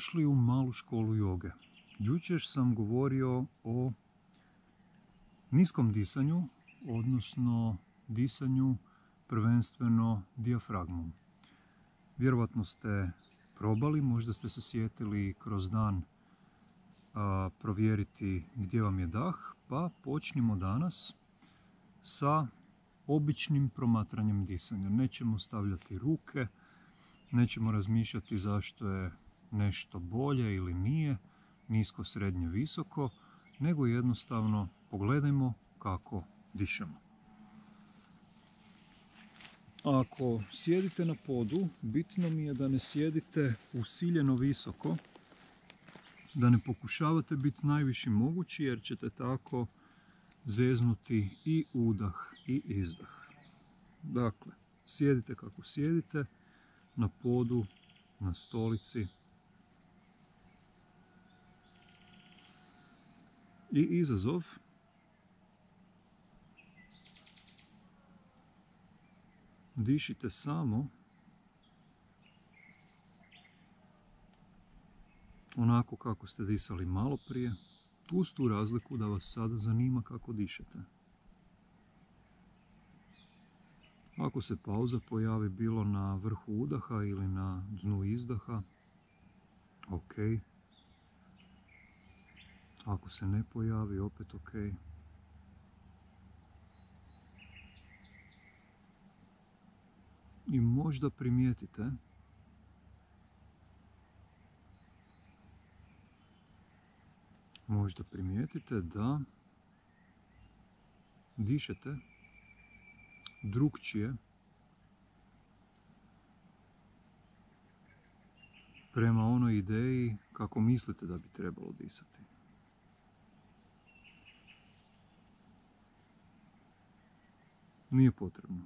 Dobrodošli u malu školu joge. Jučer sam govorio o niskom disanju, odnosno disanju prvenstveno dijafragmom. Vjerovatno ste probali, možda ste se sjetili kroz dan provjeriti gdje vam je dah, pa počnimo danas sa običnim promatranjem disanja. Nećemo stavljati ruke, nećemo razmišljati zašto je nešto bolje ili nije, nisko, srednje, visoko, nego jednostavno pogledajmo kako dišemo. Ako sjedite na podu, bitno mi je da ne sjedite usiljeno visoko, da ne pokušavate biti najviši mogući jer ćete tako zeznuti i udah i izdah. Dakle, sjedite kako sjedite, na podu, na stolici. I izazov. Dišite samo onako kako ste disali malo prije, uz tu razliku da vas sada zanima kako dišete. Ako se pauza pojavi bilo na vrhu udaha ili na dnu izdaha, ok. Ako se ne pojavi, opet ok. I možda primijetite da dišete drukčije prema onoj ideji kako mislite da bi trebalo disati. Nije potrebno.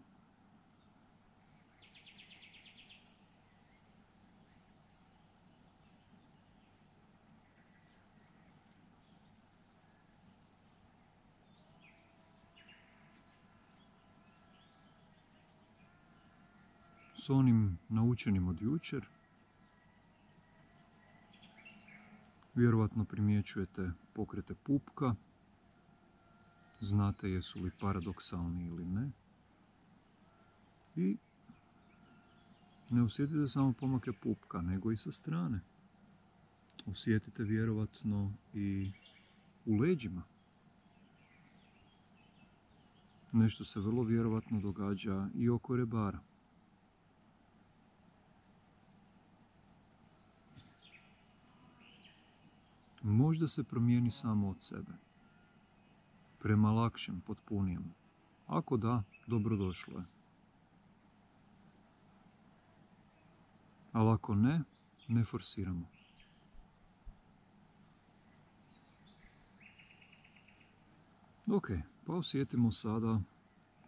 S onim naučenim od jučer vjerovatno primjećujete pokrete pupka, znate jesu li paradoksalni ili ne. I ne osjetite samo pomake pupka, nego i sa strane. Osjetite vjerovatno i u leđima. Nešto se vrlo vjerovatno događa i oko rebara. Možda se promijeni samo od sebe. Prema lakšem, potpunijem. Ako da, dobrodošlo je. Ali ako ne, ne forsiramo. Ok, pa osjetimo sada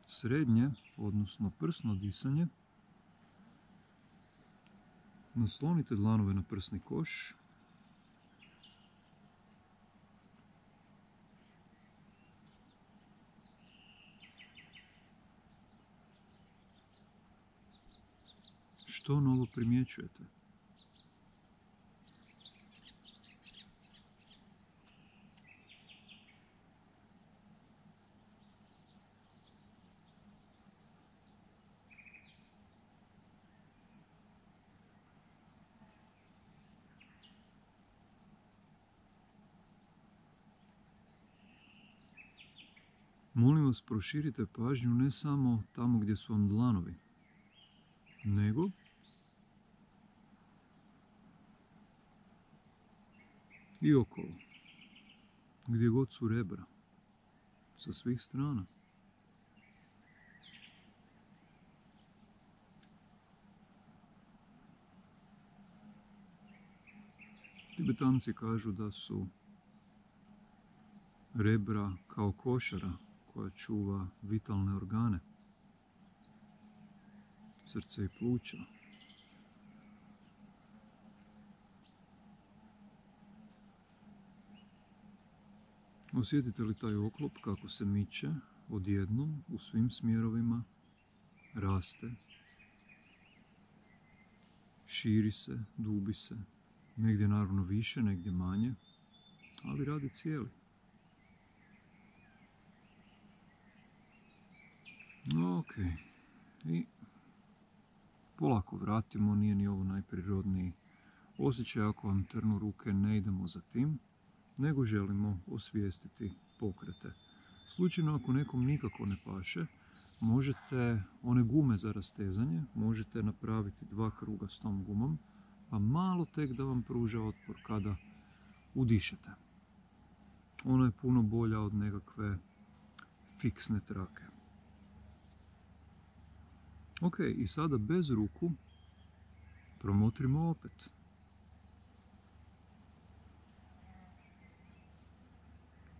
srednje, odnosno prsno disanje. Naslonite dlanove na prsni koš. Što novo primjećujete? Molim vas, proširite pažnju ne samo tamo gdje su vam dlanovi, nego i okolo, gdje god su rebra, sa svih strana. Tibetanci kažu da su rebra kao košara koja čuva vitalne organe, srce i pluća. Osjetite li taj oklop kako se miče odjednom u svim smjerovima, raste, širi se, dubi se, Negdje naravno više, negdje manje, ali radi cijeli. Ok, i polako vratimo, nije ni ovo najprirodniji osjećaj. Ako vam trnu ruke, ne idemo za tim, nego želimo osvijestiti pokrete. Slučajno ako nekom nikako ne paše, možete one gume za rastezanje, možete napraviti 2 kruga s tom gumom, pa malo tek da vam pruža otpor kada udišete. Ona je puno bolja od nekakve fiksne trake. Ok, i sada bez ruku promotrimo opet.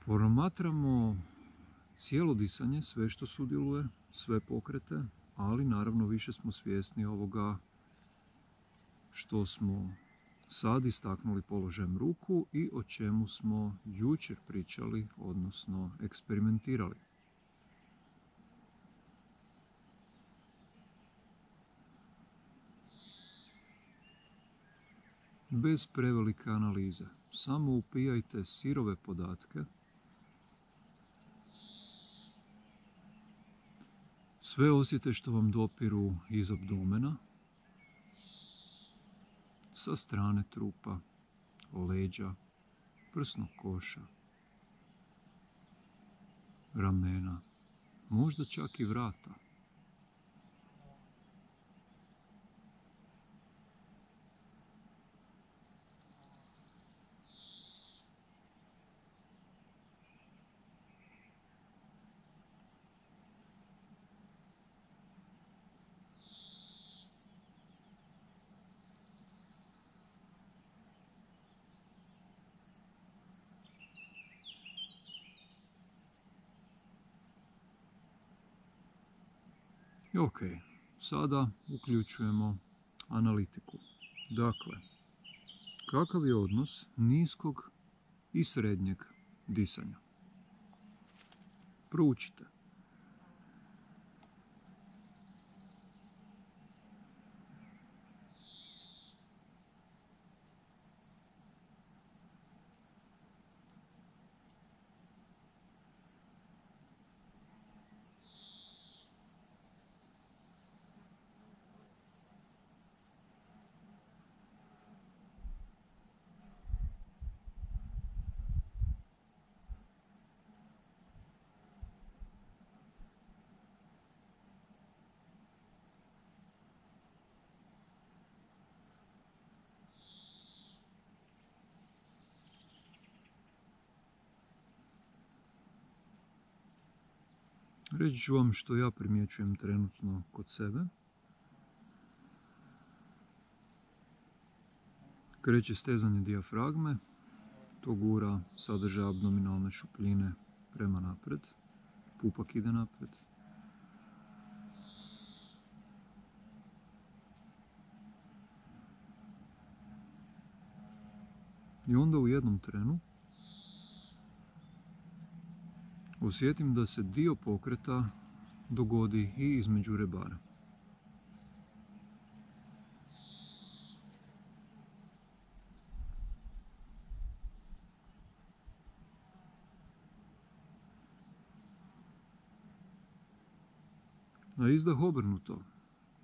Promatramo cijelo disanje, sve što sudjeluje, sve pokrete, ali naravno više smo svjesni ovoga što smo sad istaknuli položajem ruku i o čemu smo jučer pričali, odnosno eksperimentirali. Bez prevelike analize, samo upijajte sirove podatke. Sve osjete što vam dopiru iz abdomena, sa strane trupa, leđa, prsnog koša, ramena, možda čak i vrata. Ok, sada uključujemo analitiku. Dakle, kakav je odnos niskog i srednjeg disanja? Proučite. Reći ću vam što ja primjećujem trenutno kod sebe. Kreće stezanje dijafragme, to gura sadržaj abdominalne šupljine prema napred, pupak ide napred. I onda u jednom trenu osjetim da se dio pokreta dogodi i između rebara. Na izdah obrnuto.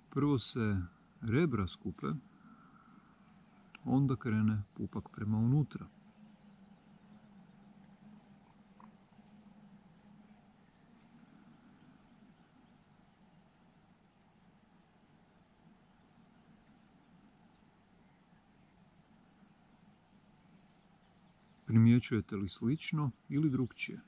Prvo se rebra skupe, onda krene pupak prema unutra. Primjećujete li slično ili drukčije?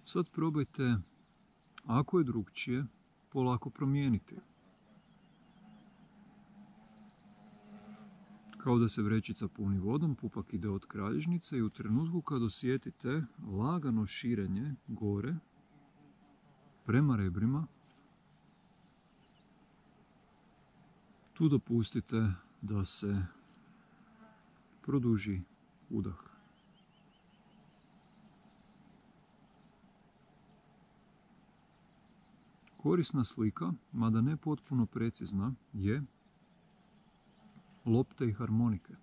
Sad probajte, ako je drukčije, polako promijeniti. Kao da se vrećica puni vodom, pupak ide od kralježnice i u trenutku kad osjetite lagano širenje gore prema rebrima, tu dopustite da se produži udah. Korisna slika, mada ne potpuno precizna, je lopte i harmonike.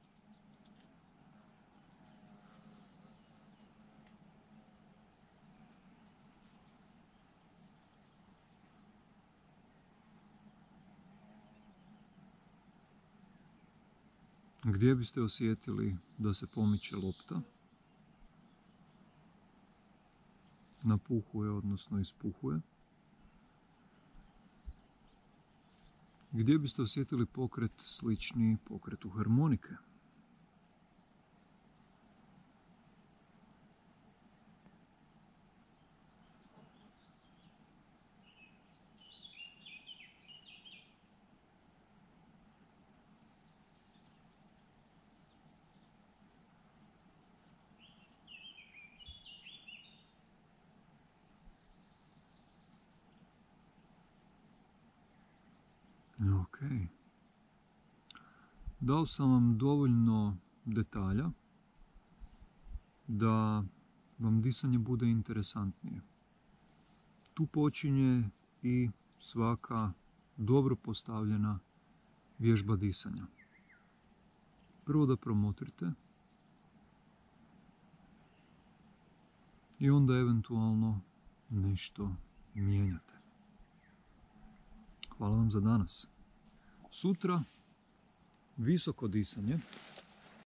Gdje biste osjetili da se pomiče lopta? Napuhuje, odnosno ispuhuje. Gdje biste osjetili pokret slični pokretu harmonike? Ok. Dao sam vam dovoljno detalja da vam disanje bude interesantnije. Tu počinje i svaka dobro postavljena vježba disanja. Prvo da promotrite i onda eventualno nešto mijenjate. Hvala vam za danas. Sutra visoko disanje.